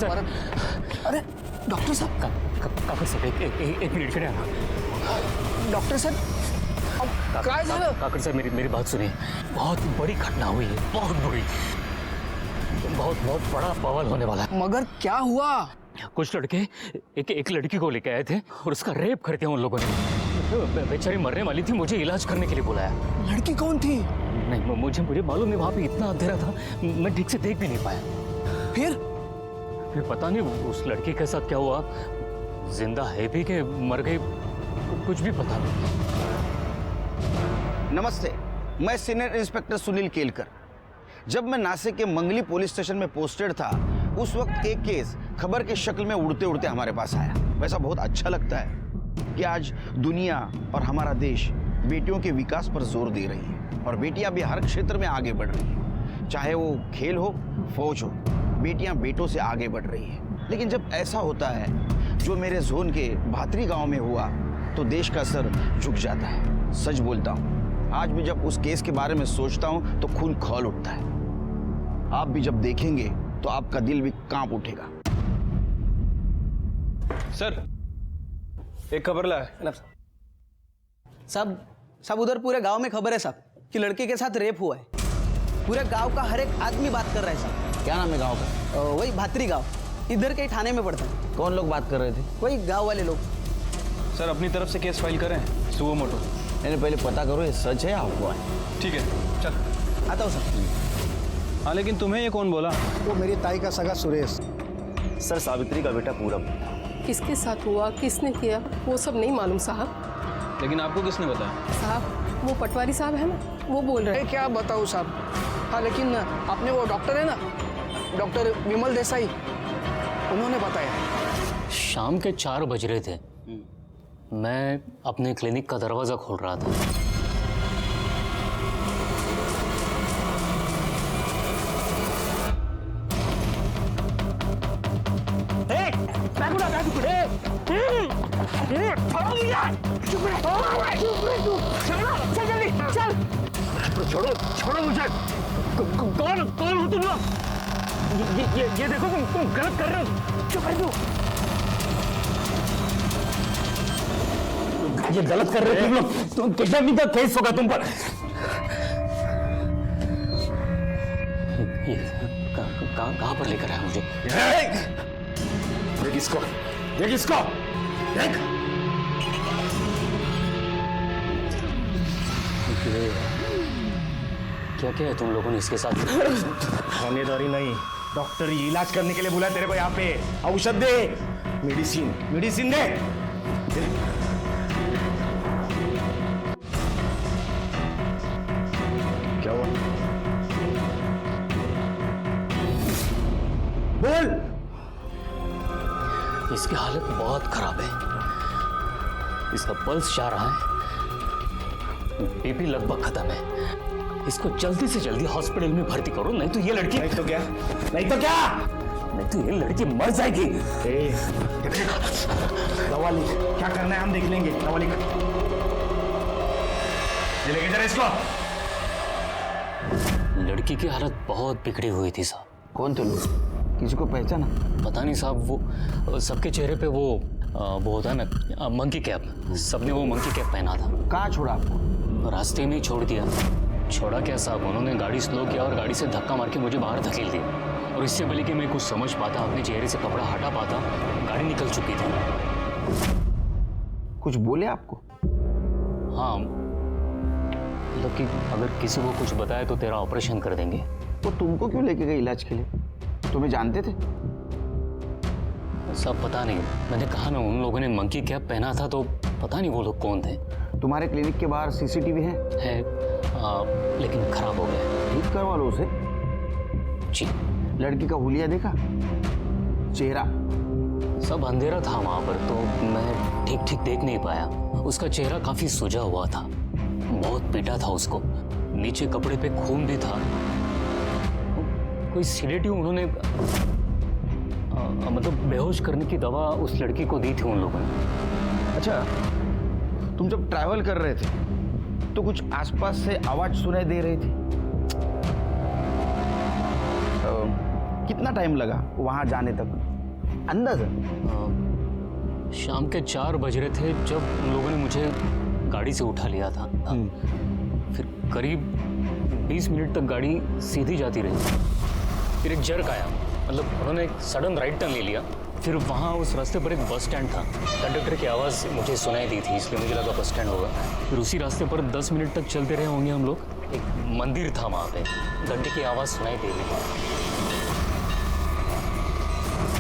साहब, अरे डॉक्टर साहब, काका साहब एक मिनट इकडे आना. डॉक्टर साहब, काय झालं? काका साहब मेरी बात सुनिए. बहुत बड़ी घटना हुई है, बहुत बड़ी, बहुत बड़ा बवाल होने वाला है. मगर क्या हुआ? कुछ लड़के एक लड़की को लेके आए थे और उसका रेप कर दिया उन लोगों ने. बेचारी मरने वाली थी, मुझे इलाज करने के लिए बुलाया. लड़की कौन थी? नहीं, मुझे मालूम नहीं, वहां पे इतना अंधेरा था, मैं ठीक से देख भी नहीं पाया. फिर पता नहीं उस लड़की के साथ क्या हुआ, जिंदा है भी कि मर गई, कुछ भी पता नहीं. नमस्ते, मैं सीनियर इंस्पेक्टर सुनील केलकर. जब मैं नासिक के मंगली पुलिस स्टेशन में पोस्टेड था, उस वक्त एक केस खबर की शक्ल में उड़ते उड़ते हमारे पास आया. वैसा बहुत अच्छा लगता है कि आज दुनिया और हमारा देश बेटियों के विकास पर जोर दे रही है और बेटियां भी हर क्षेत्र में आगे बढ़ रही हैं. चाहे वो खेल हो, फौज हो, बेटियां बेटों से आगे बढ़ रही है. लेकिन जब ऐसा होता है जो मेरे जोन के भातरी गांव में हुआ, तो देश का सर झुक जाता है. सच बोलता हूँ, आज भी जब उस केस के बारे में सोचता हूँ तो खून खौल उठता है. आप भी जब देखेंगे तो आपका दिल भी कांप उठेगा. सर, एक खबर लाया. साहब उधर पूरे गांव में खबर है साहब कि लड़के के साथ रेप हुआ है. पूरे गांव का हर एक आदमी बात कर रहा है साहब. क्या नाम है गांव का? वही भातरी गांव, इधर के ही थाने में पड़ता है. कौन लोग बात कर रहे थे? वही गांव वाले लोग. सर, अपनी तरफ से केस फाइल करें, सुओ मोटो. मैंने पहले पता करो ये सच है या अफवाह है. ठीक है, चल आता हूँ सर. हाँ, लेकिन तुम्हें ये कौन बोला? वो मेरी ताई का सगा सुरेश. सर, सावित्री का बेटा पूरब. किसके साथ हुआ, किसने किया, वो सब नहीं मालूम साहब. लेकिन आपको किसने बताया? साहब, वो पटवारी साहब है ना, वो बोल रहे हैं. क्या बताऊँ साहब. हाँ, लेकिन आपने वो डॉक्टर है ना, डॉक्टर विमल देसाई, उन्होंने बताया. शाम के 4 बज रहे थे, मैं अपने क्लिनिक का दरवाजा खोल रहा था. छोड़ो मुझे. कौन हो तुम लोग? ये देखो, तुम गलत कर रहे हो. चुप रहो. ये गलत कर रहे हो तुम लोग. तुम किडनैपिंग का केस होगा तुम पर. कहाँ पर लेकर आया मुझे? देख इसको, देख इसको, देख. क्या है तुम लोगों ने इसके साथ? होनेदारी नहीं, डॉक्टर इलाज करने के लिए बुलाया तेरे को यहाँ पे. औषध दे, मेडिसिन दे. क्या हुआ? बोल. इसकी हालत बहुत खराब है. इसका पल्स जा रहा है, बीपी लगभग खत्म है. इसको जल्दी से जल्दी हॉस्पिटल में भर्ती करो, नहीं तो ये लड़की. नहीं तो क्या? नहीं तो ये लड़की मर जाएगी. दवा लिख. क्या करना है हम देख लेंगे. दवा लिख. ये लेके जरा इसको. लड़की की हालत बहुत बिगड़ी हुई थी साहब. कौन थे लोग? किसी को पहचाना? पता नहीं साहब, वो सबके चेहरे पे वो होता है ना, मंकी कैप. सबने वो मंकी कैप पहना था. कहाँ छोड़ा आपको? रास्ते में ही छोड़ दिया. छोड़ा क्या साहब, उन्होंने गाड़ी स्लो किया और गाड़ी से धक्का मार के मुझे बाहर धकेल दिया. और इससे पहले कि मैं कुछ समझ पाता, अपने चेहरे से कपड़ा हटा पाता, गाड़ी निकल चुकी थी. कुछ बोले आपको? हाँ, मतलब कि अगर किसी को कुछ बताया तो तेरा ऑपरेशन कर देंगे. वो तुमको क्यों लेके गए इलाज के लिए? तुम्हें जानते थे? सब पता नहीं. मैंने कहा ना, उन लोगों ने मंकी कैप पहना था, तो पता नहीं वो लोग कौन थे. तुम्हारे क्लिनिक के बाहर सीसीटीवी है? लेकिन खराब हो गया. ठीक करवा लो उसे. जी. लड़की का हुलिया देखा? चेहरा? सब अंधेरा था वहां पर, तो मैं ठीक देख नहीं पाया. उसका चेहरा काफी सुजा हुआ था, बहुत पीटा था उसको, नीचे कपड़े पे खून भी था. कोई सिडेटिव उन्होंने मतलब बेहोश करने की दवा उस लड़की को दी थी उन लोगों ने. अच्छा, तुम जब ट्रैवल कर रहे थे तो कुछ आसपास से आवाज सुनाई दे रही थी? कितना टाइम लगा वहां जाने तक? अंदाजा? शाम के 4 बज रहे थे जब उन लोगों ने मुझे गाड़ी से उठा लिया था। फिर करीब 20 मिनट तक गाड़ी सीधी जाती रही। फिर एक जर्क आया, मतलब उन्होंने एक सडन राइट टर्न ले लिया। फिर वहाँ उस रास्ते पर एक बस स्टैंड था। कंडक्टर की आवाज़ मुझे सुनाई दी थी, इसलिए मुझे लगा बस स्टैंड होगा। फिर उसी रास्ते पर 10 मिनट तक चलते रहे होंगे हम लोग। एक मंदिर था वहाँ पे, घंटे की आवाज़ सुनाई दे रही थी।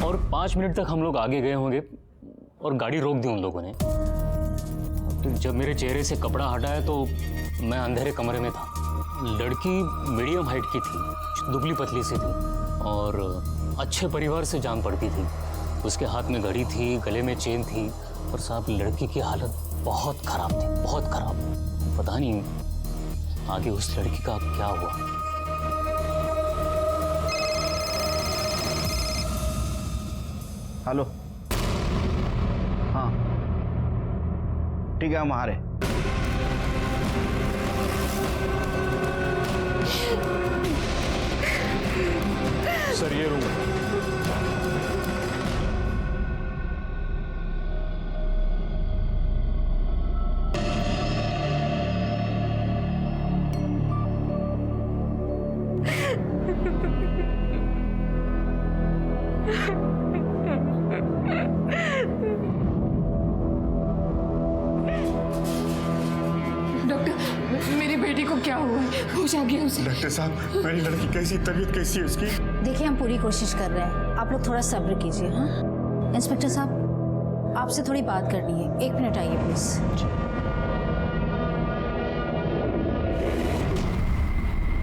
और 5 मिनट तक हम लोग आगे गए होंगे और गाड़ी रोक दी उन लोगों ने। फिर जब मेरे चेहरे से कपड़ा हटाया तो मैं अंधेरे कमरे में था। लड़की मीडियम हाइट की थी, दुबली पतली सी थी और अच्छे परिवार से जान पड़ती थी। उसके हाथ में घड़ी थी, गले में चेन थी और साहब लड़की की हालत बहुत खराब थी, बहुत खराब। पता नहीं आगे उस लड़की का क्या हुआ। हेलो, हाँ ठीक है, हम आ रहे। सर ये रूम है। डॉक्टर, मेरी बेटी को क्या हुआ है? होश आ गया उसे? डॉक्टर साहब, मेरी लड़की कैसी, तबीयत कैसी है उसकी? देखिए, हम पूरी कोशिश कर रहे हैं, आप लोग थोड़ा सब्र कीजिए। हाँ इंस्पेक्टर साहब, आपसे थोड़ी बात करनी है, 1 मिनट आइए प्लीज।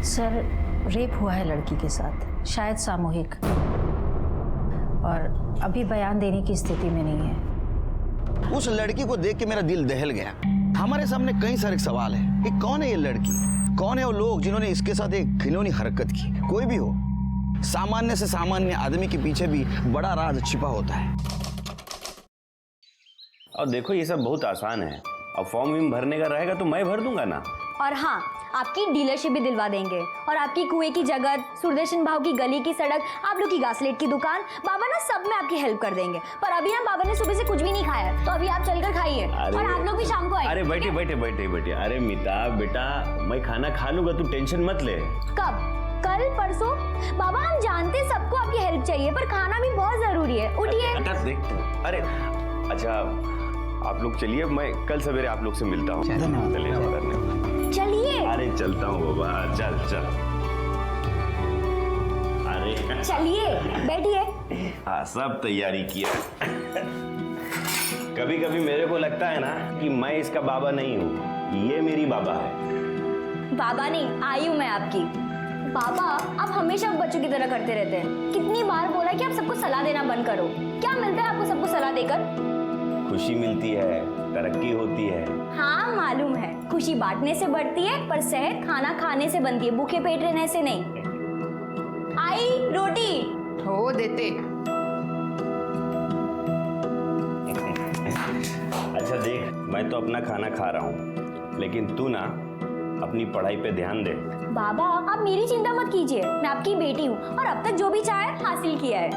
सर, रेप हुआ है लड़की के साथ, शायद सामूहिक, और अभी बयान देने की स्थिति में नहीं है। उस लड़की को देख के मेरा दिल दहल गया। हमारे सामने कई सारे सवाल है कि कौन है ये लड़की, कौन है वो लोग जिन्होंने इसके साथ एक घिनौनी हरकत की। कोई भी हो, सामान्य से सामान्य आदमी के पीछे भी बड़ा राज छिपा होता है। और देखो ये सब बहुत आसान है। अब फॉर्म विम भरने का रहेगा तो मैं भर दूंगा ना। और हाँ, आपकी डीलरशिप भी दिलवा देंगे और आपकी कुएं की जगत, सुरदर्शन भाव की गली की सड़क, आप लोग की गासलेट की दुकान, बाबा ना सब में आपकी हेल्प कर देंगे। पर अभी ना बाबा ने सुबह से कुछ भी नहीं खाया, तो अभी आप चलकर खाइए और आप लोग भी शाम को आइए। अरे बैठे बैठे बैठे बैठे। अरे मिता बेटा, मैं खाना खा लूंगा, तू टेंशन मत ले। कब? कल? परसों? बाबा हम जानते सबको आपकी हेल्प चाहिए, पर खाना भी बहुत जरूरी है। उठिए। अरे अच्छा, आप लोग चलिए, मैं कल सवेरे आप लोग से मिलता हूँ। चलिए। अरे चलता हूँ बाबा, चल चल। अरे चलिए, बैठिए। हाँ, सब तैयारी किया। कभी कभी मेरे को लगता है ना कि मैं इसका बाबा नहीं हूँ, ये मेरी बाबा है। बाबा नहीं, आई हूँ मैं आपकी। बाबा, आप हमेशा बच्चों की तरह करते रहते हैं। कितनी बार बोला कि आप सबको सलाह देना बंद करो। क्या मिलता है आपको सबको सलाह देकर? खुशी मिलती है, तरक्की होती है। हाँ मालूम है, खुशी बांटने से बढ़ती है, पर सेहत खाना खाने से बनती है, भूखे पेट रहने से नहीं। आई रोटी हो देते। अच्छा देख, मैं तो अपना खाना खा रहा हूँ, लेकिन तू ना अपनी पढ़ाई पे ध्यान दे। बाबा, आप मेरी चिंता मत कीजिए, मैं आपकी बेटी हूँ और अब तक जो भी चाहे हासिल किया है।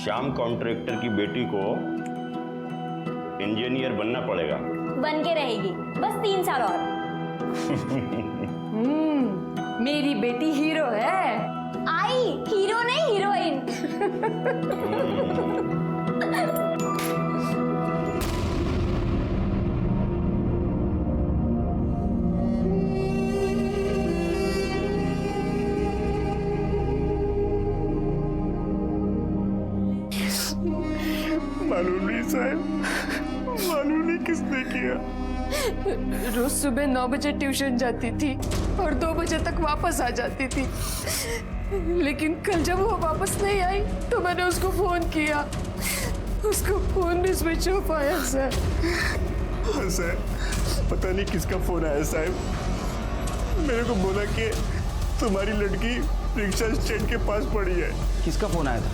श्याम कॉन्ट्रैक्टर की बेटी को इंजीनियर बनना पड़ेगा। बन के रहेगी, बस 3 साल और। मेरी बेटी हीरो है। आई हीरो नहीं, हीरोइन। मालूम नहीं साहब, मालूम नहीं किसने किया। रोज सुबह 9 बजे ट्यूशन जाती थी और 2 बजे तक वापस आ जाती थी। लेकिन कल जब वो वापस नहीं आई तो मैंने उसको फोन किया, उसको फोन भी स्विच ऑफ आया सर। सर, पता नहीं किसका फोन आया साहब। मेरे को बोला कि तुम्हारी लड़की रिक्शा स्टैंड के पास पड़ी है। किसका फोन आया था?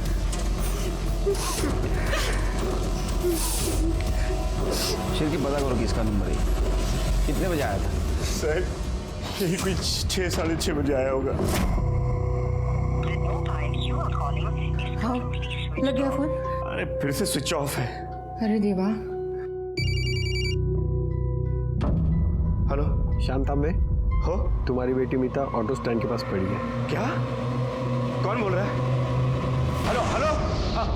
शेर की पता करो किसका नंबर है। कितने बजे आया था? सर, यही कोई 6 साढ़े 6 बजे आया होगा। हाँ, लग गया फोन। अरे फिर से स्विच ऑफ है। अरे देवा, हेलो शांतांबे, हो, तुम्हारी बेटी मीता ऑटो स्टैंड के पास पड़ी है। क्या? कौन बोल रहा है? हेलो हेलो, हाँ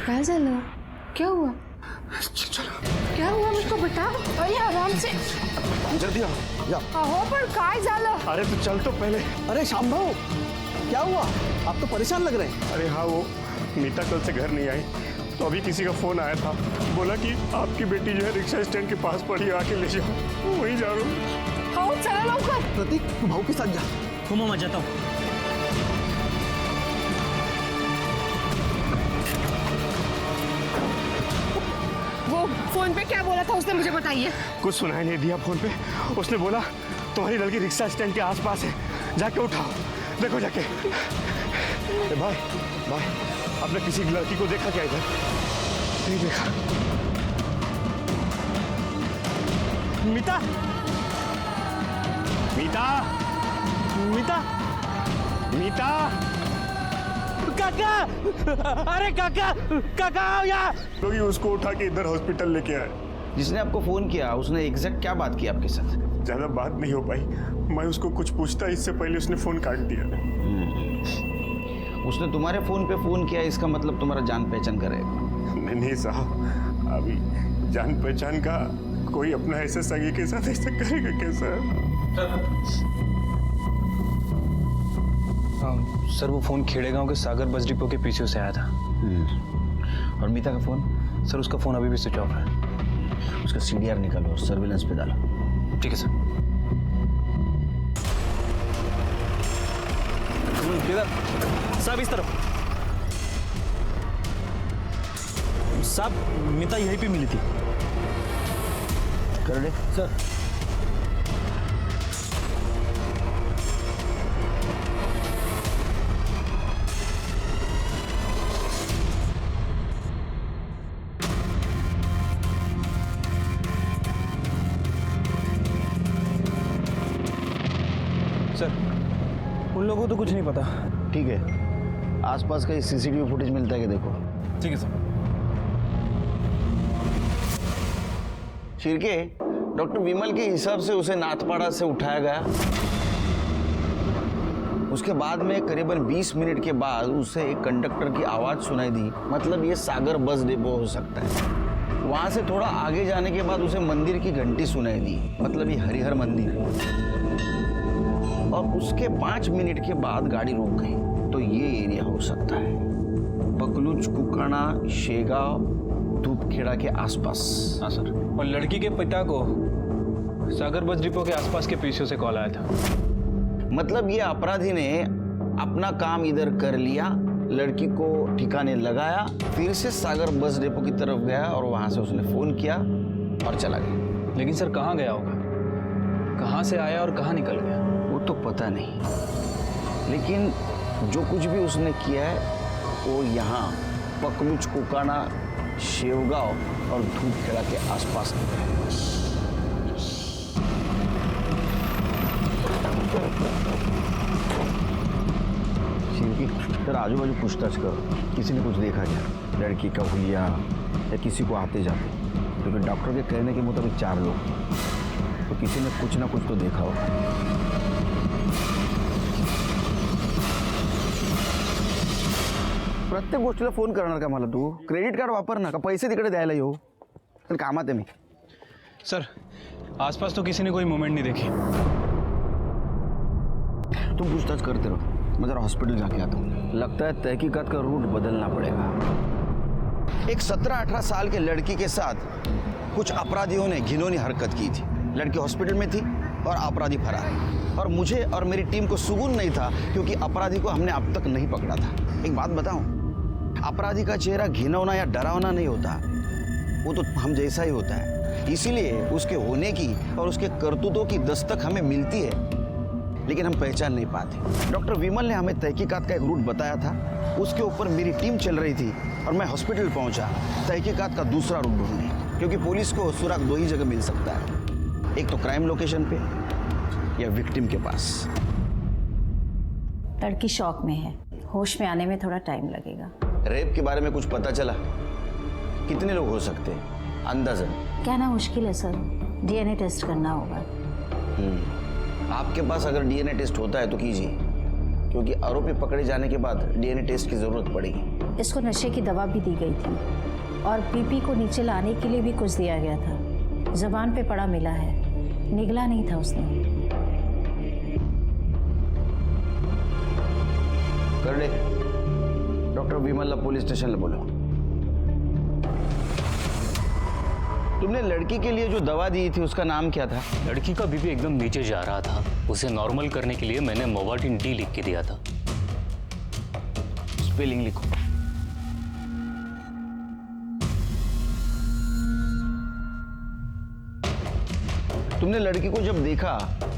काय झालं? क्या हुआ? क्या हुआ मुझको बताओ। अरे आराम से। जल्दी आओ, या। अहो पण काय झालं? अरे तू चल तो पहले। अरे श्याम भाऊ, क्या हुआ? आप तो परेशान लग रहे हैं। अरे हाँ, वो मीता कल से घर नहीं आई, तो अभी किसी का फोन आया था, बोला कि आपकी बेटी जो है रिक्शा स्टैंड के पास पड़ी है, आके ले जाओ। वहीं जा रहा हूँ। हो चला लवकर। प्रतीक, तू भाऊ के साथ जा। मैं जाता हूँ। वो फोन पे क्या बोला था उसने, मुझे बताइए। कुछ सुनाई नहीं दिया फोन पे। उसने बोला तुम्हारी लड़की रिक्शा स्टैंड के आसपास है, जाके उठाओ, देखो जाके। भाई भाई, आपने किसी लड़की को देखा क्या इधर? नहीं देखा। मीता, मीता, मीता, मीता, काका, अरे काका, काका आओ यहाँ। लोग उसको उठा के इधर हॉस्पिटल लेके आए। जिसने आपको फोन किया उसने एग्जैक्ट क्या बात की आपके साथ? ज्यादा बात नहीं हो पाई, मैं उसको कुछ पूछता इससे पहले उसने फोन काट दिया। उसने तुम्हारे फोन पे फोन किया, इसका मतलब तुम्हारा जान पहचान करेगा। नहीं साहब, अभी जान पहचान का कोई अपना ऐसे सगे के साथ ऐसा करेगा कैसा? सर वो फोन खेड़े गांव के सागर बस डिपो के पीछे से आया था। और मीता का फोन? सर उसका फोन अभी भी स्विच ऑफ है। उसका सीडीआर निकालो, सर्विलेंस पे डालो। ठीक है सर। किधर? साहब इस तरफ। साहब मीता यहीं पे मिली थी। कर दे सर। सर उन लोगों को तो कुछ नहीं पता। ठीक है, आसपास का सीसीटीवी फुटेज मिलता है कि देखो। ठीक है सर। शिरके, डॉक्टर विमल के हिसाब से उसे नाथपाड़ा से उठाया गया। उसके बाद में करीबन 20 मिनट के बाद उसे एक कंडक्टर की आवाज सुनाई दी, मतलब ये सागर बस डिपो हो सकता है। वहां से थोड़ा आगे जाने के बाद उसे मंदिर की घंटी सुनाई दी, मतलब ये हरिहर मंदिर। और उसके 5 मिनट के बाद गाड़ी रुक गई, तो ये एरिया हो सकता है पकलुच, कुकाना, शेगांव, धूपखेड़ा के आसपास। हाँ सर। और लड़की के पिता को सागर बस डिपो के आसपास के पीछे से कॉल आया था। मतलब ये अपराधी ने अपना काम इधर कर लिया, लड़की को ठिकाने लगाया, फिर से सागर बस डिपो की तरफ गया और वहां से उसने फोन किया और चला गया। लेकिन सर कहाँ गया होगा? कहाँ से आया और कहाँ निकल गया? वो तो पता नहीं, लेकिन जो कुछ भी उसने किया है वो यहाँ पकलुच, कुकाना, शेवगांव और धूपखेड़ा के आसपास निकला है। सर आजू बाजू पूछताछ करो, किसी ने कुछ देखा क्या? लड़की का हुलिया या किसी को आते जाते? क्योंकि डॉक्टर के कहने के मुताबिक 4 लोग, तो किसी ने कुछ ना कुछ तो देखा होगा। प्रत्येक गोष्टीला फोन करणार का मला तू? क्रेडिट कार्ड वापर ना, का पैसे तिकडे द्यायला येऊ? तर कामात आहे मी। सर आसपास तो किसी ने कोई मूवमेंट नहीं देखी। तुम पूछताछ करते रहो, मैं जरा हॉस्पिटल जाके आता हूँ। लगता है तहकीकात का रूट बदलना पड़ेगा। एक 17-18 साल के लड़की के साथ कुछ अपराधियों ने घिनौनी हरकत की थी। लड़की हॉस्पिटल में थी और अपराधी फरार। और मुझे और मेरी टीम को सुकून नहीं था, क्योंकि अपराधी को हमने अब तक नहीं पकड़ा था। एक बात बताऊं, अपराधी का चेहरा घिनौना या डरावना नहीं होता, वो तो हम जैसा ही होता है। इसीलिए उसके होने की और उसके करतूतों की दस्तक हमें मिलती है, लेकिन हम पहचान नहीं पाते। डॉक्टर विमल ने हमें तहकीकात का एक रूट बताया था, उसके ऊपर मेरी टीम चल रही थी और मैं हॉस्पिटल पहुंचा तहकीकात का दूसरा रूट ढूंढने, क्योंकि पुलिस को सुराग 2 ही जगह मिल सकता है, एक तो क्राइम लोकेशन पे या विक्टिम के पास। लड़की शॉक में है, होश में आने में थोड़ा टाइम लगेगा। रेप के बारे में कुछ पता चला? कितने लोग हो सकते हैं अंदाजन? कहना मुश्किल है सर, डीएनए टेस्ट करना होगा। आपके पास अगर डीएनए टेस्ट होता है तो कीजिए, क्योंकि आरोपी पकड़े जाने के बाद डीएनए टेस्ट की जरूरत पड़ेगी। इसको नशे की दवा भी दी गई थी और बीपी को नीचे लाने के लिए भी कुछ दिया गया था। जबान पे पड़ा मिला है, निगला नहीं था उसने। कर ले, डॉक्टर विमल पुलिस स्टेशन में बोलो। तुमने लड़की के लिए जो दवा दी थी उसका नाम क्या था? लड़की का बीपी एकदम नीचे जा रहा था, उसे नॉर्मल करने के लिए मैंने मोवाटिन डी लिख के दिया था। स्पेलिंग लिखो। तुमने लड़की को जब देखा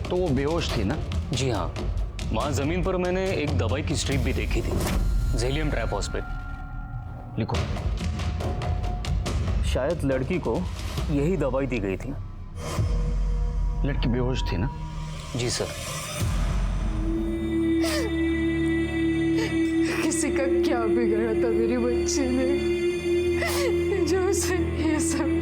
तो वो बेहोश थी ना? जी हाँ, वहां जमीन पर मैंने एक दवाई की स्ट्रिप भी देखी थी, जेलियम ट्राइफॉस्फेट। लिखो। शायद लड़की को यही दवाई दी गई थी। लड़की बेहोश थी ना? जी सर। किसी का क्या बिगड़ा था मेरी बच्ची ने जो उसे ये सब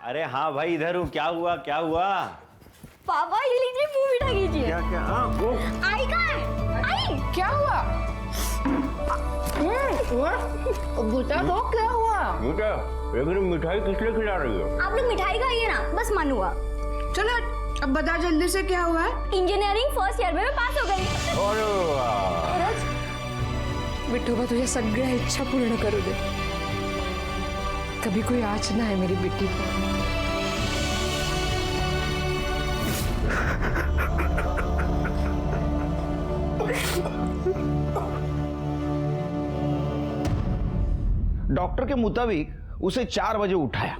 अरे हाँ भाई, इधर हूँ। क्या हुआ क्या हुआ? पापा ये लीजिए, मुंह मीठा कीजिए। क्या क्या? हाँ वो आई कहाँ है? आई क्या हुआ? बेटा तो क्या हुआ? बेटा, लेकिन मिठाई किस लिए खिला रही हो? आप लोग मिठाई खाइए ना, बस मन हुआ। चलो अब बता जल्दी से क्या हुआ? इंजीनियरिंग फर्स्ट ईयर में मैं पास हो गई। अरे वाह! विठोबा तुझे सगळ्या इच्छा पूर्ण करू दे। कभी कोई आँच ना है मेरी बेटी पर। डॉक्टर के मुताबिक उसे 4 बजे उठाया,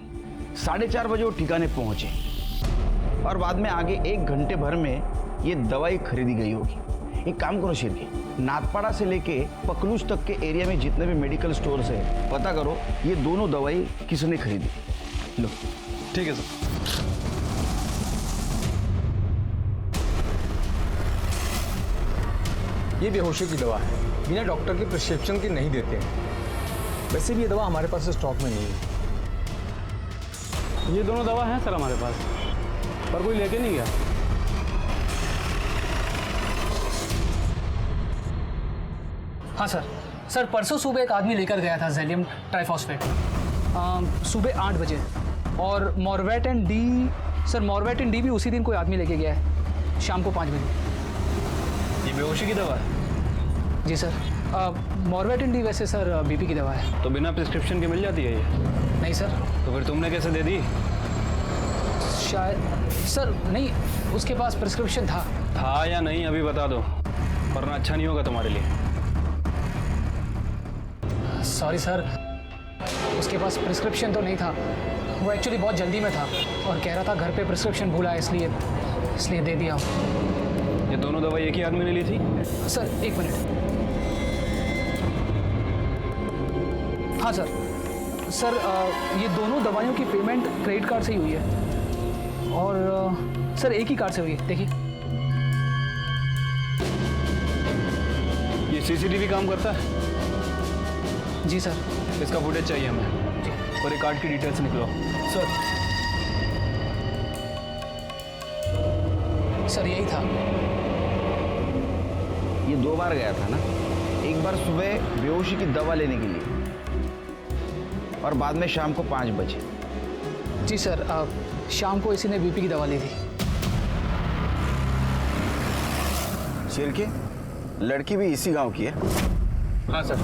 4:30 बजे वो ठिकाने पहुंचे और बाद में आगे 1 घंटे भर में ये दवाई खरीदी गई होगी। एक काम करो शिरके, नाथपाड़ा से लेके पकलूज तक के एरिया में जितने भी मेडिकल स्टोर्स है पता करो ये दोनों दवाई किसने खरीदी। लो। ठीक है सर। ये बेहोशी की दवा है, बिना डॉक्टर के प्रिस्क्रिप्शन की नहीं देते हैं। वैसे भी ये दवा हमारे पास स्टॉक में नहीं है। ये दोनों दवा हैं सर हमारे पास, पर कोई लेके नहीं गया। हाँ सर। सर परसों सुबह एक आदमी लेकर गया था जेलियम ट्राइफॉस्फेट सुबह 8 बजे, और मॉर्वेटिन डी, सर मॉर्वेटिन डी भी उसी दिन कोई आदमी लेके गया है शाम को 5 बजे। ये बेहोशी की दवा है? जी सर। मॉर्वेटिन डी वैसे सर बीपी की दवा है। तो बिना प्रिस्क्रिप्शन के मिल जाती है ये? नहीं सर। तो फिर तुमने कैसे दे दी? शायद सर नहीं, उसके पास प्रिस्क्रिप्शन था या नहीं अभी बता दो, वरना अच्छा नहीं होगा तुम्हारे लिए। सॉरी सर, उसके पास प्रिस्क्रिप्शन तो नहीं था। वो एक्चुअली बहुत जल्दी में था और कह रहा था घर पे प्रिस्क्रिप्शन भूला है, इसलिए दे दिया। ये दोनों दवाई एक ही आदमी ने ली थी? Sir 1 minute. हाँ सर। सर ये दोनों दवाइयों की पेमेंट क्रेडिट कार्ड से ही हुई है, और सर एक ही कार्ड से हुई है, देखिए। ये सीसीटीवी काम करता है? जी सर। इसका फुटेज चाहिए हमें, और एक कार्ड की डिटेल्स निकलो। सर यही था। ये 2 बार गया था ना? एक बार सुबह बेहोशी की दवा लेने के लिए और बाद में शाम को 5 बजे। जी सर। शाम को इसी ने बीपी की दवा ली थी। शिरके, लड़की भी इसी गांव की है? हाँ सर।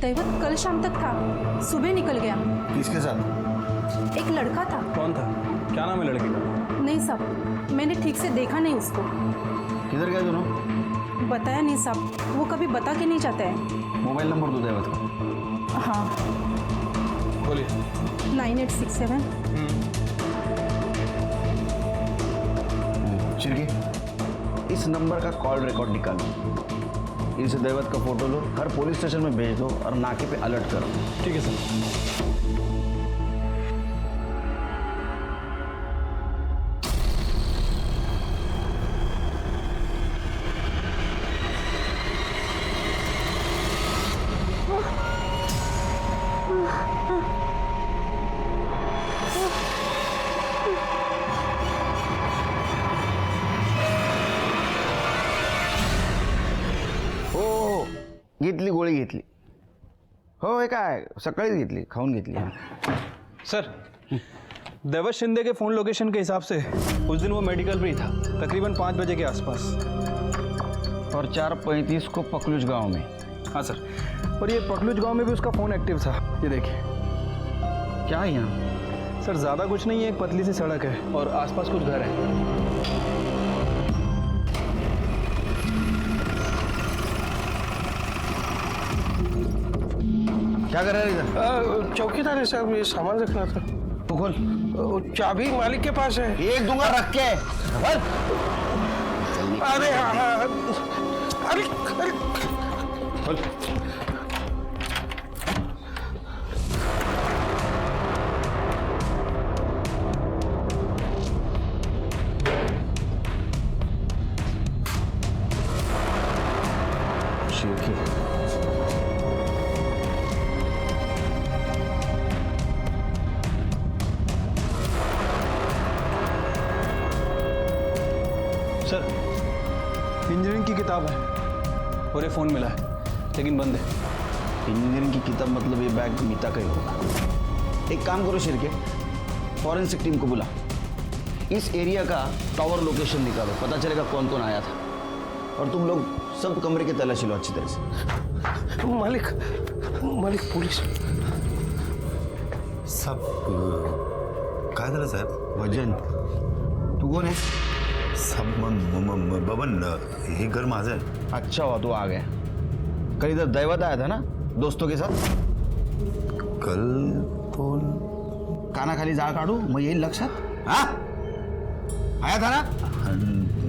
दैवत कल शाम तक था, सुबह निकल गया। किसके साथ? एक लड़का था। कौन था? क्या नाम है लड़की का? नहीं साहब, मैंने ठीक से देखा नहीं उसको। किधर गए दोनों? बताया नहीं साहब, वो कभी बता के नहीं जाता है। मोबाइल नंबर दो दैवत का। हाँ, बोलिए। 9867। चिरकी, इस नंबर का कॉल रिकॉर्ड निकालो, इस दैवत का फोटो लो, हर पुलिस स्टेशन में भेज दो और नाके पे अलर्ट करो। ठीक है सर। घेतली गोळी घेतली. हो, हे काय सकाळीच घेतली, खाऊन घेतली. सर, दैवत शिंदे के फ़ोन लोकेशन के हिसाब से उस दिन वो मेडिकल पे ही था, तकरीबन 5 बजे के आसपास, और 4:35 को पकलुज गांव में. हाँ सर, और ये पकलुज गांव में भी उसका फ़ोन एक्टिव था. ये देखिए. क्या है यहाँ? सर ज़्यादा कुछ नहीं है, एक पतली सी सड़क है और आसपास कुछ घर है. क्या कर रहा है इधर? चौकीदार है साहब, ये सामान रखना था. तो खोल. चाबी मालिक के पास है. एक दूंगा, रख के. अरे अरे अरे खोल. सर, इंजीनियरिंग की किताब है और ये फ़ोन मिला है, लेकिन बंद है. इंजीनियरिंग की किताब मतलब ये बैग मीता का ही होगा. एक काम करो शिरके, फॉरेंसिक टीम को बुला, इस एरिया का टावर लोकेशन निकालो, पता चलेगा कौन कौन आया था. और तुम लोग सब कमरे की तलाशी लो अच्छी तरह से. मालिक पुलिस सब काय झालं साहेब? भजन, तू कौन है? सब बबन, हे घर माझं आहे. अच्छा हुआ तू आ गया. कल इधर दैवत आया था ना दोस्तों के साथ? कल तो कानाखाली जाळ काढू मग येईल लक्षात. हा, आया था ना?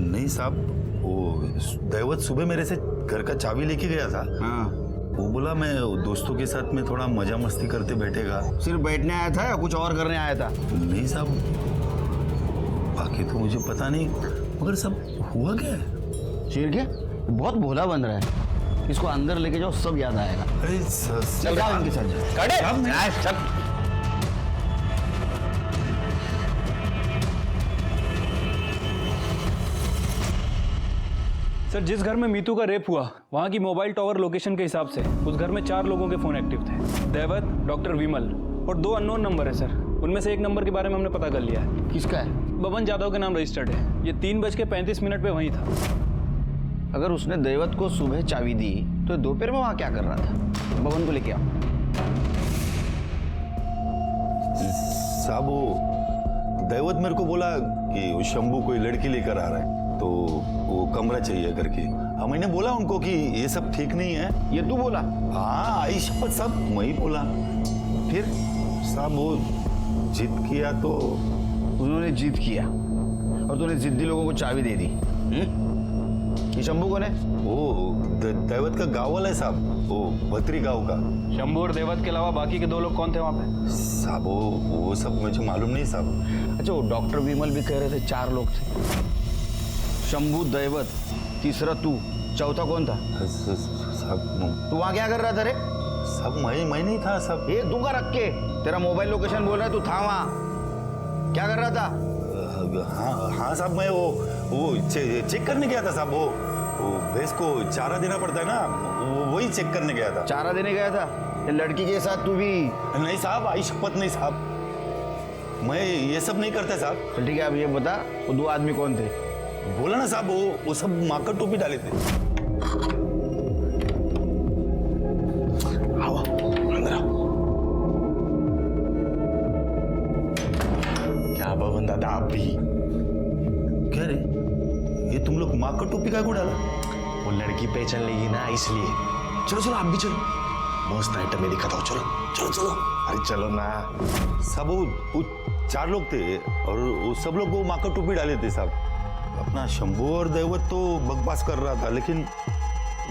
नहीं साहब, वो दैवत सुबह मेरे से घर का चाबी लेके गया था. हाँ, वो बोला मैं दोस्तों के साथ में थोड़ा मजा मस्ती करते बैठेगा. सिर्फ बैठने आया था या कुछ और करने आया था? नहीं साहब, बाकी तो मुझे पता नहीं, मगर सब हुआ क्या है? शेर के बहुत भोला बन रहा है, इसको अंदर लेके जाओ, सब याद आएगा. अरे चल जाओ इनके साथ जाओ. चल. सर, जिस घर में मीतू का रेप हुआ, वहाँ की मोबाइल टावर लोकेशन के हिसाब से उस घर में 4 लोगों के फ़ोन एक्टिव थे. दैवत, डॉक्टर विमल और 2 अननोन नंबर है सर. उनमें से एक नंबर के बारे में हमने पता कर लिया है. किसका है? बबन यादव के नाम रजिस्टर्ड है. ये 3:35 पे वहीं था. अगर उसने दैवत को सुबह चाबी दी तो दोपहर में वहां क्या कर रहा था? बबन को लेके आओ. साहब, वो दैवत मेरे को बोला कि वो शंभू कोई लड़की लेकर आ रहा है, तो वो कमरा चाहिए करके. हाँ, मैंने बोला उनको कि ये सब ठीक नहीं है. ये तू बोला? हाँ, आई शपथ साहब, मैं ही बोला. फिर साहब वो जिद किया तो उन्होंने जिद किया और तूने जिद्दी लोगों को चाबी दे दी. ये शंभू कौन है? वो दैवत का गाँव वाला है साहब, वो भत्री गाँव का. शंभू और दैवत के अलावा बाकी के 2 लोग कौन थे वहाँ पे? साहब वो सब मुझे मालूम नहीं साहब. अच्छा, वो डॉक्टर विमल भी कह रहे थे 4 लोग थे. शंभू, दैवत, तीसरा तू, चौथा कौन था? साहब तू वहां क्या कर रहा था रे? साहब मैं नहीं था साहब. एक दूंगा रख के. तेरा मोबाइल लोकेशन बोल रहा है, तू था वहां. क्या कर रहा था? हाँ साहब, मैं वो चेक करने गया था साहब. वो भैंस को चारा देना पड़ता है ना, वही चेक करने गया था. चारा देने गया था? ये लड़की के साथ तू भी? नहीं साहब, आई शपथ नहीं साहब, मैं ये सब नहीं करता साहब. तो ठीक है, अब ये बता वो 2 आदमी कौन थे? बोला ना साहब, वो सब माकर टोपी डाले थे. आओ. क्या बबन दादा आप भी? क्या रे, ये तुम लोग माँ का टोपी का को डाला? वो लड़की पहचान लेगी ना इसलिए। चलो चलो आप भी चलो, मस्त आइटम में दिखाता हूँ। चलो चलो चलो, अरे चलो ना। सब वो 4 लोग थे और वो सब लोग वो माँ का टोपी डाले थे साहब। अपना शंभू और दैवत तो बकवास कर रहा था, लेकिन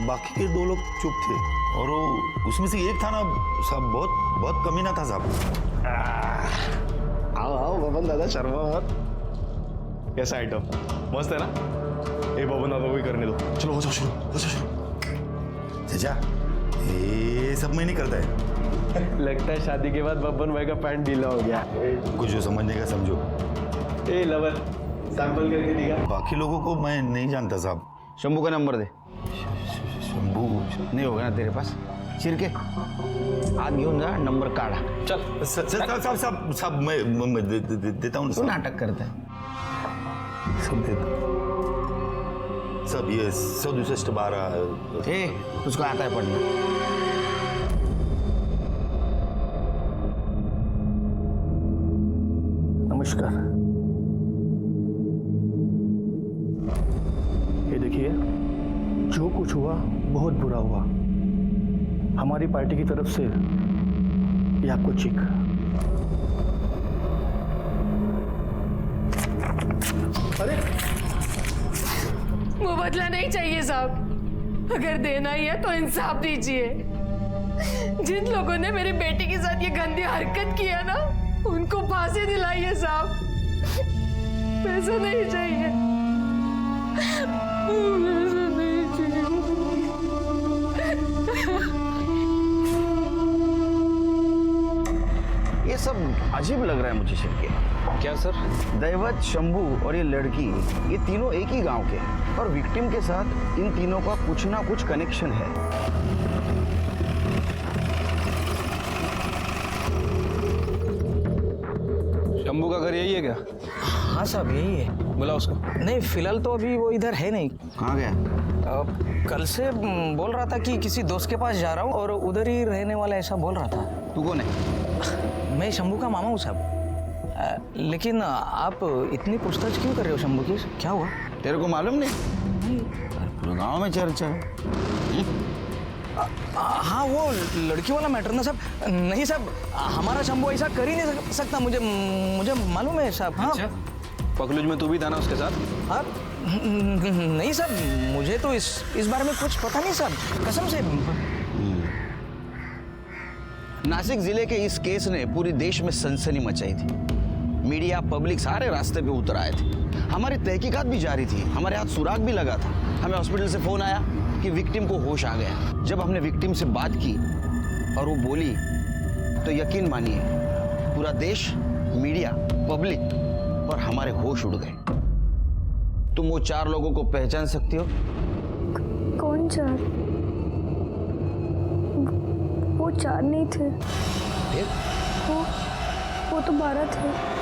बाकी के 2 लोग चुप थे। और वो उसमें से एक था ना साहब, बहुत कमीना था साहब। आओ आओ बबन दादा, शर्मा मत। कैसा आइटम, मस्त है ना? ए बबन दादा को ही करने दो। चलो हो जाओ शुरू, हो जाओ शुरू। चाचा ये सब मैं नहीं करता है। लगता है शादी के बाद बब्बन भाई का पैंट ढीला हो गया। कुछ जो समझने का समझो। ए लवर, सैंपल करके दिखा। बाकी लोगों को मैं नहीं जानता साहब। शंभू का नंबर दे। शंभू नहीं होगा ना तेरे पास? चिरके हाथ घेऊन जा, नंबर काढा। चल साहब मैं देता हूँ। तू नाटक करता है। सब देता सब। ये 162 ए तुझको आता है पढ़ना? नमस्कार। ये देखिए, जो कुछ हुआ बहुत बुरा हुआ। हमारी पार्टी की तरफ से ये आपको चेक। अरे वो बदला नहीं चाहिए साहब, अगर देना ही है तो इंसाफ दीजिए। जिन लोगों ने मेरी बेटी के साथ ये गंदी हरकत किया ना, उनको फांसी दिलाइए साहब। पैसा नहीं चाहिए, पैसा नहीं चाहिए। ये सब अजीब लग रहा है मुझे शिरके। क्या सर? दैवत, शंभू और ये लड़की, ये तीनों एक ही गांव के हैं और विक्टिम के साथ इन तीनों का कुछ ना कुछ कनेक्शन है। शंभू का घर यही है क्या? हाँ साहब यही है। बुला उसको। नहीं फिलहाल तो अभी वो इधर है नहीं। कहाँ गया? कल से बोल रहा था कि किसी दोस्त के पास जा रहा हूँ और उधर ही रहने वाला, ऐसा बोल रहा था। तू कौन है? मैं शंभू का मामा हूँ साहब। लेकिन आप इतनी पूछताछ क्यों कर रहे हो शंभू की? क्या हुआ? तेरे को मालूम नहीं? पूरे गांव में चर्चा है। हाँ वो लड़की वाला मैटर ना साहब। नहीं साहब, हमारा शंभू ऐसा कर ही नहीं सकता। मुझे मालूम है साहब। हाँ अच्छा, पखलूज में तू भी था ना उसके साथ? हाँ नहीं साहब, मुझे तो इस बारे में कुछ पता नहीं साहब, कसम से। नासिक जिले के इस केस ने पूरी देश में सनसनी मचाई थी। मीडिया, पब्लिक सारे रास्ते पे उतर आए थे। हमारी तहकीकात भी जारी थी, हमारे हाथ सुराग भी लगा था। हमें हॉस्पिटल से फोन आया कि विक्टिम को होश आ गया। जब हमने विक्टिम से बात की और वो बोली, तो यकीन मानिए पूरा देश, मीडिया, पब्लिक और हमारे होश उड़ गए। तुम वो 4 लोगों को पहचान सकती हो? कौन 4? वो 4 नहीं थे। वो तो 12 थे।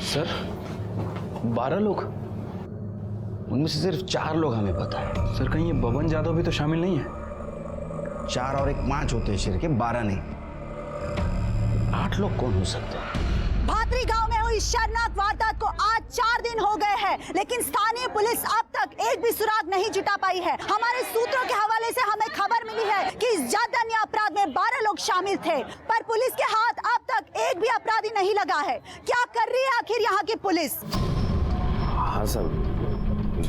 सर 12 लोग? उनमें से सिर्फ 4 लोग हमें पता है। सर कहीं ये बबन जादव भी तो शामिल नहीं है? 4 और 1 5 होते हैं शिरके, 12 नहीं। 8 लोग कौन हो सकते हैं? भातरी गांव में हुई शर्मनाक वारदात को आज 4 दिन हो गए हैं, लेकिन स्थानीय पुलिस अब तक एक भी सुराग नहीं जुटा पाई है। हमारे सूत्रों के हवाले से हमें खबर मिली है कि इस जघन्य अपराध में 12 लोग शामिल थे, पर पुलिस के हाथ अब तक एक भी अपराधी नहीं लगा है। क्या कर रही है आखिर यहाँ की पुलिस? हाँ साहब,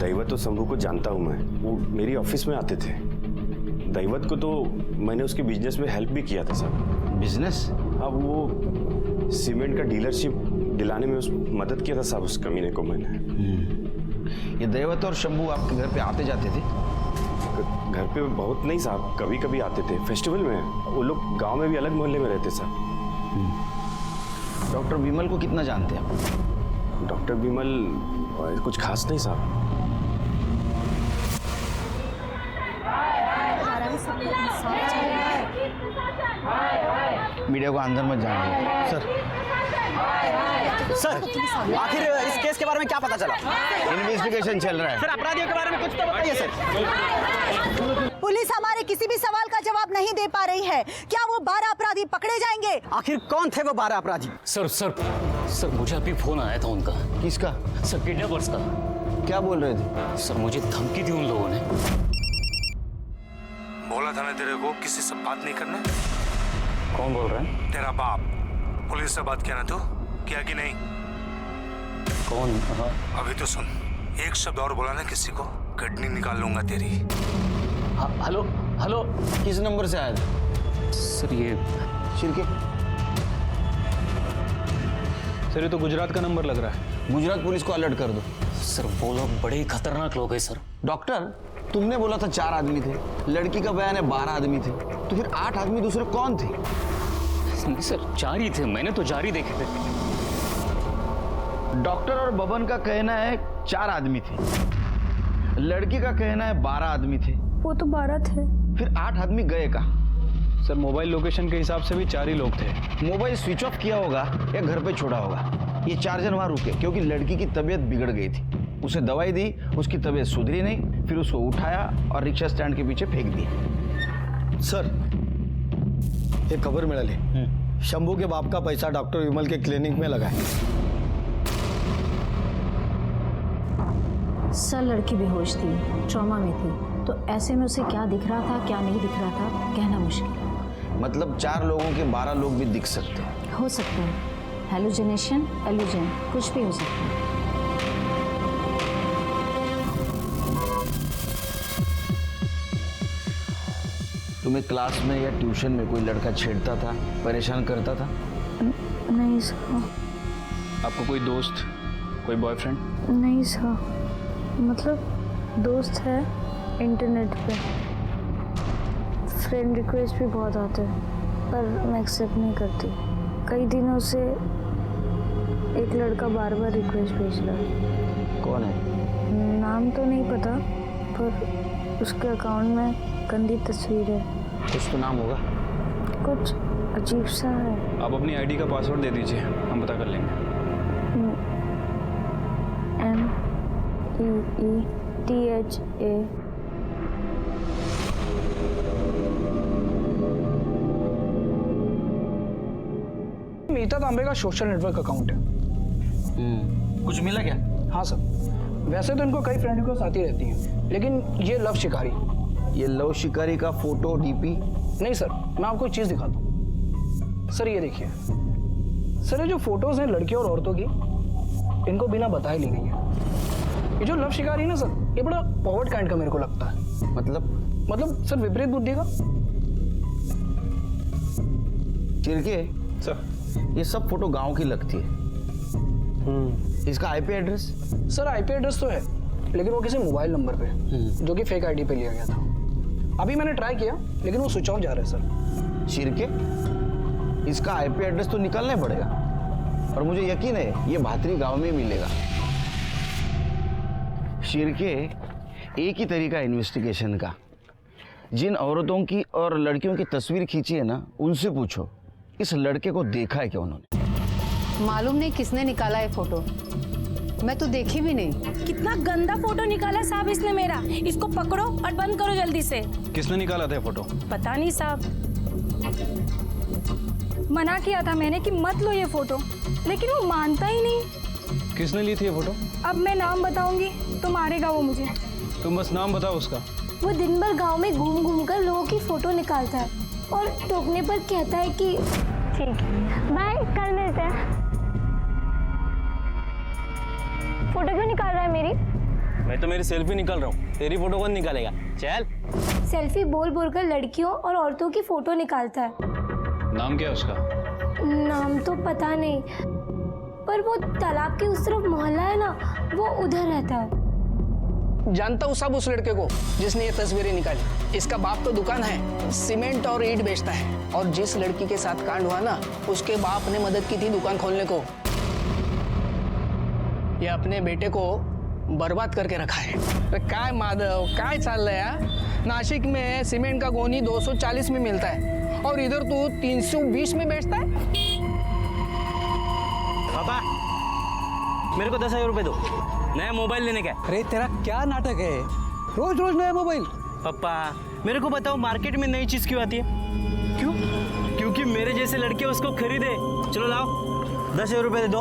दैवत और शंभू को जानता हूँ मैं, वो मेरी ऑफिस में आते थे। दैवत को तो मैंने उसके बिजनेस में हेल्प भी किया था साहब। बिजनेस? हाँ, वो सीमेंट का डीलरशिप दिलाने में मदद किया था साहब उस कमीने को मैंने। ये दैवत और शंभू आपके घर पे आते जाते थे? घर पे बहुत नहीं साहब, कभी कभी आते थे फेस्टिवल में। वो लोग गांव में भी अलग मोहल्ले में रहते साहब। डॉक्टर विमल को कितना जानते हैं आप? डॉक्टर विमल कुछ खास नहीं साहब। मीडिया को अंदर मत जाने। सर आखिर इस केस के बारे में क्या पता चला? इन्वेस्टिगेशन चल रहा है। सर अपराधियों के बारे में कुछ तो बताइए सर। पुलिस हमारे किसी भी सवाल का जवाब जवाब नहीं दे पा रही है। क्या वो 12 अपराधी पकड़े जाएंगे? आखिर कौन थे वो 12 अपराधी? सर मुझे अभी फोन आया था उनका। किसका? सर किडनैपर्स का। क्या बोल रहे थे? सर मुझे धमकी दी उन लोगों ने। बोला था ना तेरे को किसी से बात नहीं करना। कौन बोल रहा है? तेरा बाप। पुलिस से बात किया ना तू? किया कि नहीं? कौन? अभी तो सुन, एक शब्द और बोला ना किसी को, किडनी निकाल लूंगा तेरी। हेलो किस नंबर से आया था? सर ये शिरके। सर ये तो गुजरात का नंबर लग रहा है। गुजरात पुलिस को अलर्ट कर दो। सर वो लोग बड़े ही खतरनाक लोग हैं सर। डॉक्टर, तुमने बोला था 4 आदमी थे, लड़की का बयान है 12 आदमी थे, तो फिर 8 आदमी दूसरे कौन थे? नहीं सर 4 ही थे, मैंने तो 4 ही देखे थे। डॉक्टर और बबन का कहना है 4 आदमी थे, लड़की का कहना है 12 आदमी थे। वो तो 12 थे। फिर 8 आदमी गए कहाँ? सर मोबाइल लोकेशन के हिसाब से भी 4 ही लोग थे। मोबाइल स्विच ऑफ किया होगा या घर पे छोड़ा होगा। ये 4 जन वहां रुके क्योंकि लड़की की तबीयत बिगड़ गई थी। उसे दवाई दी, उसकी तबीयत सुधरी नहीं, फिर उसको उठाया और रिक्शा स्टैंड के पीछे फेंक दिया। सर एक खबर मिळाली, शंभू के बाप का पैसा डॉक्टर विमल के क्लिनिक में लगा है। सर लड़की बेहोश थी, ट्रॉमा में थी, तो ऐसे में उसे क्या दिख रहा था क्या नहीं दिख रहा था कहना मुश्किल। मतलब 4 लोगों के 12 लोग भी दिख सकते हैं। हो सकता है हेलुसिनेशन, एल्यूजन, कुछ भी हो सकता है। तुम्हें क्लास में या ट्यूशन में कोई लड़का छेड़ता था, परेशान करता था? नहीं सर। आपको कोई दोस्त, कोई बॉयफ्रेंड? नहीं सर, मतलब दोस्त है इंटरनेट पे, फ्रेंड रिक्वेस्ट भी बहुत आते हैं पर मैं एक्सेप्ट नहीं करती। कई दिनों से एक लड़का बार बार रिक्वेस्ट भेज रहा है। कौन है? नाम तो नहीं पता पर उसके अकाउंट में गंदी तस्वीर है। कुछ तो नाम होगा। कुछ अजीब सा है। आप अपनी आईडी का पासवर्ड दे दीजिए, हम पता कर लेंगे। MEETHA। मीता तांबे का सोशल नेटवर्क अकाउंट है। कुछ मिला क्या? हाँ सर, वैसे तो इनको कई फ्रेंड रिक्वेस्ट आती रहती हैं, लेकिन ये लव शिकारी। ये लव शिकारी का फोटो डीपी? नहीं सर, मैं आपको एक चीज़ दिखाता हूँ। सर ये देखिए, सर ये जो फोटोज हैं लड़कियों और औरतों की, इनको बिना बताए ली गई है। ये जो लव शिकारी है ना सर, ये बड़ा पॉवर्ड काइंड का मेरे को लगता है। मतलब सर विपरीत बुद्धि का। चिरके सर, ये सब फोटो गांव की लगती है। इसका IP address? Sir IP address तो है, लेकिन वो किसी मोबाइल नंबर पे जो कि फेक आईडी पे लिया गया था। अभी मैंने ट्राई किया लेकिन वो स्विच ऑफ जा रहा है सर। चिरके, इसका आईपी एड्रेस तो निकालना पड़ेगा और मुझे यकीन है ये भातरी गांव में मिलेगा। शिरके, एक ही तरीका है इन्वेस्टिगेशन का। जिन औरतों की और लड़कियों की तस्वीर खींची है ना, उनसे पूछो इस लड़के को देखा है क्या उन्होंने। मालूम नहीं किसने निकाला है फोटो, मैं तो देखी भी नहीं। कितना गंदा फोटो निकाला साहब इसने मेरा। इसको पकड़ो और बंद करो जल्दी से। किसने निकाला था फोटो? पता नहीं साहब, मना किया था मैंने कि मत लो ये फोटो, लेकिन वो मानता ही नहीं। किसने ली थी ये फोटो? अब मैं नाम बताऊंगी तो मारेगा वो मुझे। तुम बस नाम बताओ उसका। वो दिन भर गांव में घूम घूम कर लोगों की फोटो निकालता है और टोकने पर कहता है कि ठीक है बाय, कल मिलते हैं। फोटो क्यों निकाल रहा है मेरी? मैं तो मेरी सेल्फी निकाल रहा हूँ, तेरी फोटो कौन निकालेगा? चल। सेल्फी बोल बोल कर लड़कियों और औरतों की फोटो निकालता है। नाम क्या है उसका? नाम तो पता नहीं, पर वो तालाब के उस तरफ मोहल्ला है ना, वो उधर रहता है। जानता हूँ सब उस लड़के को जिसने ये तस्वीरें निकाली। इसका बाप तो दुकान है, सीमेंट और ईंट बेचता है, और जिस लड़की के साथ कांड हुआ ना, उसके बाप ने मदद की थी दुकान खोलने को। ये अपने बेटे को बर्बाद करके रखा है। काय माधव, काय चाल रहा है? नासिक में सीमेंट का गोनी 240 में मिलता है और इधर तू 320 में बेचता है। पापा, मेरे को 10,000 रुपए दो, नया मोबाइल लेने का। अरे तेरा क्या नाटक है? रोज रोज नया मोबाइल? पापा मेरे को बताओ, मार्केट में नई चीज क्यों आती है? क्यों? क्योंकि मेरे जैसे लड़के उसको खरीदे। चलो लाओ 10 रुपए दे दो।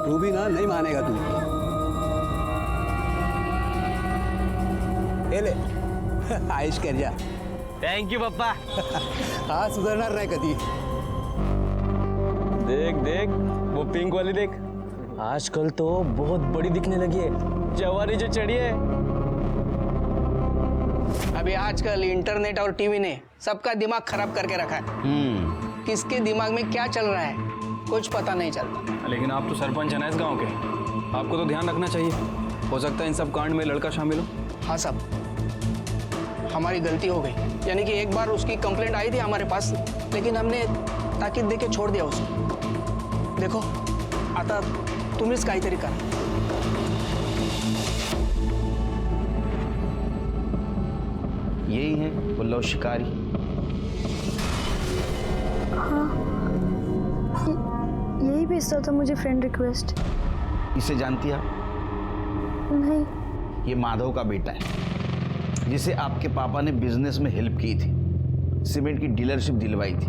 तू भी ना नहीं मानेगा तू। ये ले आयुष कर जा। थैंक यू पप्पा। हाँ सुधरणार नाही कधी। देख देख वो पिंक वाली देख, आजकल तो बहुत बड़ी दिखने लगी है, जवानी जो चढ़ी है। अभी आजकल इंटरनेट और टीवी ने सबका दिमाग खराब करके रखा है। किसके दिमाग में क्या चल रहा है कुछ पता नहीं चलता। लेकिन आप तो सरपंच हैं ना इस गांव के, आपको तो ध्यान रखना चाहिए। हो सकता है इन सब कांड में लड़का शामिल हो। हाँ साहब, हमारी गलती हो गई। यानी कि एक बार उसकी कंप्लेंट आई थी हमारे पास, लेकिन हमने ताकीद दे के छोड़ दिया उसको। देखो आता तुम्हीच काहीतरी करा। यही है बुल्लो शिकारी। हाँ, यही भेजता था मुझे फ्रेंड रिक्वेस्ट। इसे जानती आप? नहीं। ये माधव का बेटा है, जिसे आपके पापा ने बिजनेस में हेल्प की थी, सीमेंट की डीलरशिप दिलवाई थी।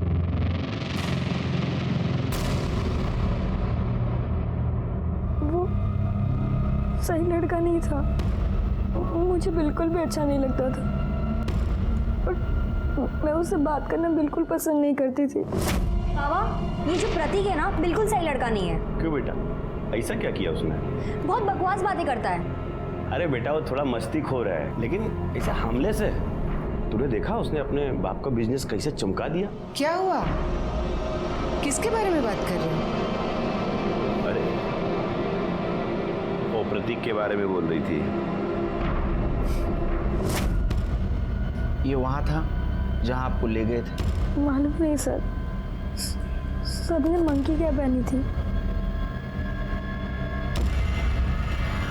वो सही लड़का नहीं था, मुझे बिल्कुल भी अच्छा नहीं लगता था और मैं उससे बात करना बिल्कुल पसंद नहीं करती थी। बाबा, ये जो प्रतीक है ना बिल्कुल सही लड़का नहीं है। क्यों बेटा, ऐसा क्या किया उसने? बहुत बकवास बातें करता है। अरे बेटा वो थोड़ा मस्ती खो रहा है, लेकिन ऐसे हमले से तूने देखा उसने अपने बाप का बिजनेस कैसे चमका दिया। क्या हुआ? किसके बारे में बात कर रहे हो? अरे वो प्रतीक के बारे में बोल रही थी। ये वहां था जहां आपको ले गए थे? मालूम नहीं सर, सभी ने मंकी क्या पहनी थी।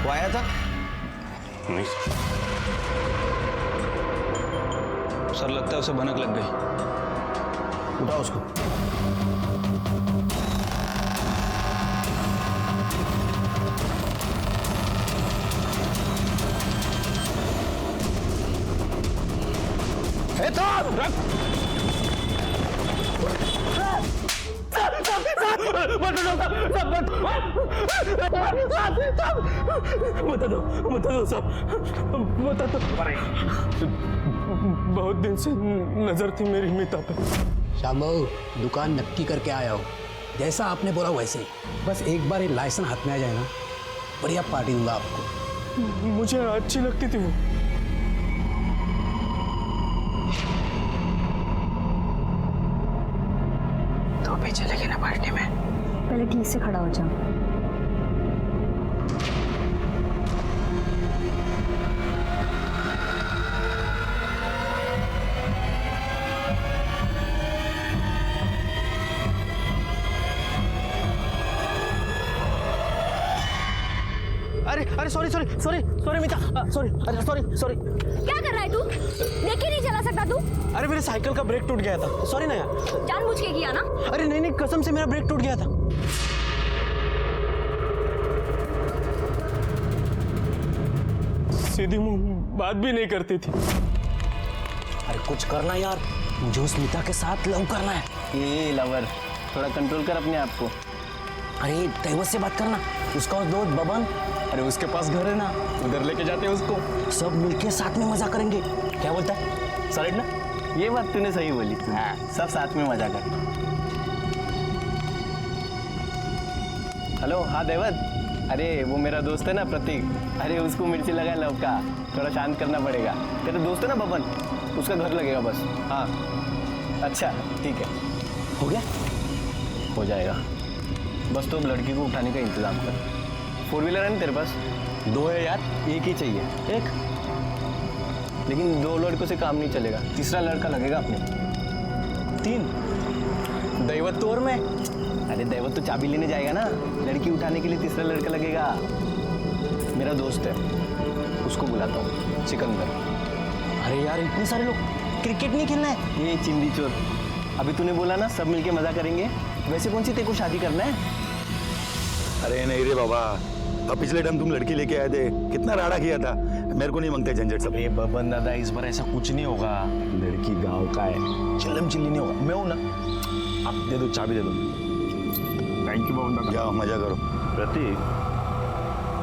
वो आया था? नहीं सर, लगता है उसे भनक लग गई। उठाओ उसको। बता दो सब, बता दो। बहुत दिन से नजर थी मेरी मीता पे। शाम बाबू, दुकान नक्की करके आया हो, जैसा आपने बोला वैसे ही। बस एक बार ये लाइसेंस हाथ में आ जाए ना, बढ़िया पार्टी दूंगा आपको। मुझे अच्छी लगती थी वो। तो भी चलेगी ना पार्टी में? पहले ठीक से खड़ा हो जाओ। अरे सॉरी मीता, सॉरी। क्या कर रहा है तू? देख ही नहीं चला सकता तू? अरे मेरे साइकिल का ब्रेक टूट गया था, सॉरी ना यार। जानबूझ के किया ना? अरे नहीं कसम से मेरा ब्रेक टूट गया था। सीधी मुंह बात भी नहीं करती थी। अरे कुछ करना यार, मुझे उस मीता के साथ लव करना है। ये लवर, थोड़ा कंट्रोल कर अपने आप को। अरे दैवत से बात करना, उसका दोस्त बबन। अरे उसके पास घर है ना, उधर लेके जाते हैं उसको। सब मिलके साथ में मजा करेंगे, क्या बोलता है? सॉलिड ना? ये बात तूने सही बोली। हाँ, सब साथ में मजा कर। हेलो, हाँ देवत। अरे वो मेरा दोस्त है ना प्रतीक, अरे उसको मिर्ची लगा लव का, थोड़ा शांत करना पड़ेगा। तेरा दोस्त है ना बबन, उसका घर लगेगा बस। हाँ अच्छा ठीक है, हो गया? हो जाएगा। बस तो अब लड़की को उठाने का इंतजाम कर। 4 व्हीलर है ना तेरे पास? 2 है यार, एक ही चाहिए। एक, लेकिन 2 लड़कों से काम नहीं चलेगा, तीसरा लड़का लगेगा अपने। 3 दैवत तो और मैं। अरे दैवत तो चाबी लेने जाएगा ना, लड़की उठाने के लिए तीसरा लड़का लगेगा। मेरा दोस्त है, उसको बुलाता हूँ, सिकंदर। अरे यार इतने सारे लोग, क्रिकेट नहीं खेलना है? ये चिंदी चोर, अभी तूने बोला ना सब मिलके मजा करेंगे, वैसे कौन सी तेरे को शादी करना है? अरे नहीं रे बाबा, अब पिछले टाइम तुम लड़की लेके आए थे, कितना राड़ा किया था। मेरे को नहीं मांगते झंझट सब। अरे बबन दादा, इस बार ऐसा कुछ नहीं होगा। लड़की गांव का है, चिल्लम चिल्ली नहीं होगा। मैं हूं ना, आप दे दो, चाबी दे दो। थैंक यू बबन दादा। जाओ मजा करो। प्रतीक,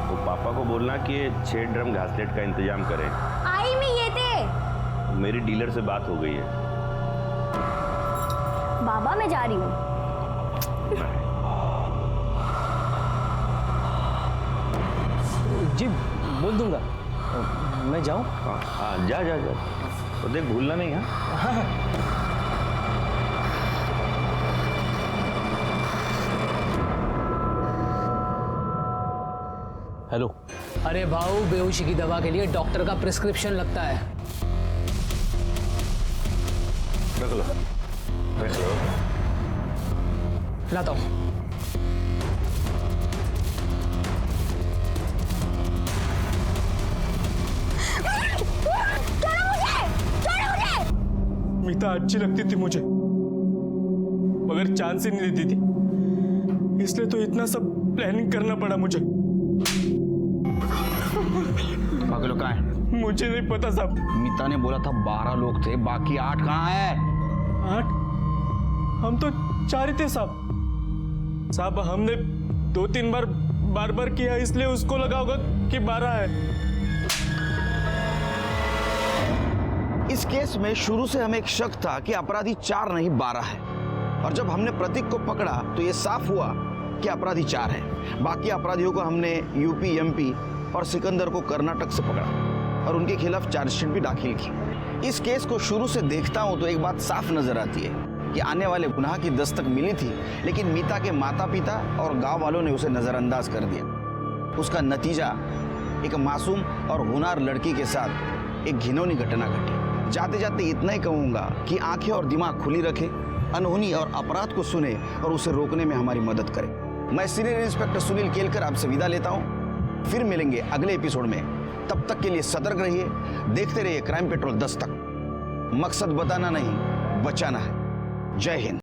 तो पापा को बोलना कि 6 ड्रम घासलेट का इंतजाम करें। आई में ये थे। मेरी डीलर से बात हो गई है। बाबा मैं जा रही हूँ। जी बोल दूंगा। मैं जाऊं? हाँ जा जा जा, तो देख भूलना नहीं। हाँ हेलो। अरे भाऊ, बेहोशी की दवा के लिए डॉक्टर का प्रिस्क्रिप्शन लगता है। रख लो, रख लो। लाता हूँ। मीता अच्छी लगती थी मुझे, मगर चांस ही नहीं देती थी, इसलिए तो इतना सब प्लानिंग करना पड़ा मुझे। बाकी लोग कहाँ हैं? मुझे नहीं पता साहब। मीता ने बोला था 12 लोग थे, बाकी 8 कहाँ हैं? 8? हम तो 4 ही थे साहब। साहब हमने 2-3 बार किया, इसलिए उसको लगा होगा कि 12 है। इस केस में शुरू से हमें एक शक था कि अपराधी 4 नहीं 12 है, और जब हमने प्रतीक को पकड़ा तो ये साफ हुआ कि अपराधी 4 है। बाकी अपराधियों को हमने यूपी, एमपी और सिकंदर को कर्नाटक से पकड़ा और उनके खिलाफ चार्जशीट भी दाखिल की। इस केस को शुरू से देखता हूं तो एक बात साफ नजर आती है कि आने वाले गुनाह की दस्तक मिली थी, लेकिन मीता के माता पिता और गांव वालों ने उसे नजरअंदाज कर दिया। उसका नतीजा एक मासूम और होनहार लड़की के साथ एक घिनौनी घटना घटी। जाते जाते इतना ही कहूंगा कि आंखें और दिमाग खुली रखें, अनहोनी और अपराध को सुने और उसे रोकने में हमारी मदद करें। मैं सीनियर इंस्पेक्टर सुनील केलकर आपसे विदा लेता हूं। फिर मिलेंगे अगले एपिसोड में। तब तक के लिए सतर्क रहिए, देखते रहिए क्राइम पेट्रोल 10 तक। मकसद बताना नहीं, बचाना है। जय हिंद।